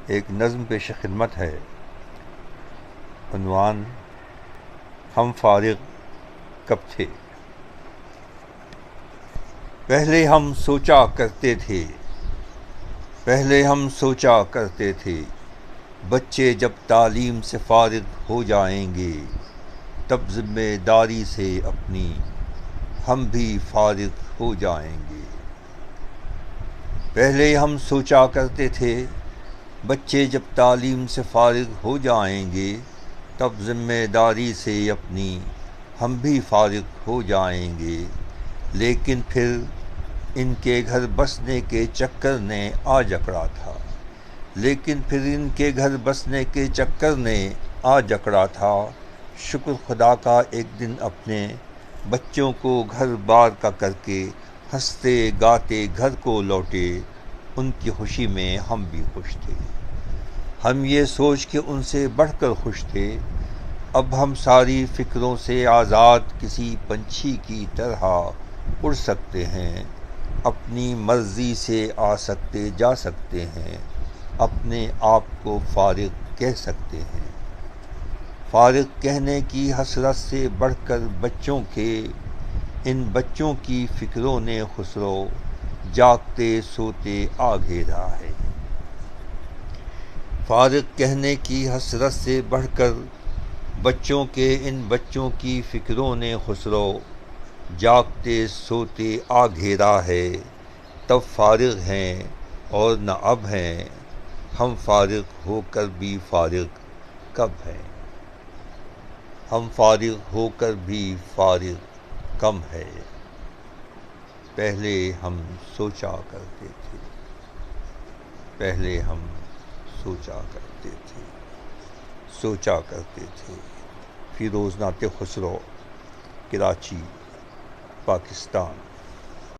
ایک نظم پیش خدمت ہے، عنوان ہم فارغ کب تھے۔ پہلے ہم سوچا کرتے تھے، پہلے ہم سوچا کرتے تھے، بچے جب تعلیم سے فارغ ہو جائیں گے تب ذمہ داری سے اپنی ہم بھی فارغ ہو جائیں گے۔ پہلے ہم سوچا کرتے تھے، بچے جب تعلیم سے فارغ ہو جائیں گے تب ذمہ داری سے اپنی ہم بھی فارغ ہو جائیں گے، لیکن پھر ان کے گھر بسنے کے چکر نے آ جکڑا تھا، لیکن پھر ان کے گھر بسنے کے چکر نے آ جکڑا تھا۔ شکر خدا کا ایک دن اپنے بچوں کو گھر بار کا کر کے ہنستے گاتے گھر کو لوٹے، ان کی خوشی میں ہم بھی خوش تھے۔ ہم یہ سوچ کے ان سے بڑھ کر خوش تھے، اب ہم ساری فکروں سے آزاد کسی پنچھی کی طرح اڑ سکتے ہیں، اپنی مرضی سے آ سکتے جا سکتے ہیں، اپنے آپ کو فارغ کہہ سکتے ہیں۔ فارغ کہنے کی حسرت سے بڑھ کر بچوں کے ان بچوں کی فکروں نے خسرو جاگتے سوتے آ گھیرا ہے۔ فارغ کہنے کی حسرت سے بڑھ کر بچوں کے ان بچوں کی فکروں نے خسرو جاگتے سوتے آ گھیرا ہے۔ تب فارغ ہیں اور نہ اب ہیں، ہم فارغ ہو کر بھی فارغ کب ہیں۔ ہم فارغ ہو کر بھی فارغ کم ہے، پہلے ہم سوچا کرتے تھے، پہلے ہم سوچا کرتے تھے، سوچا کرتے تھے۔ فیروز نعت خسرو، کراچی، پاکستان۔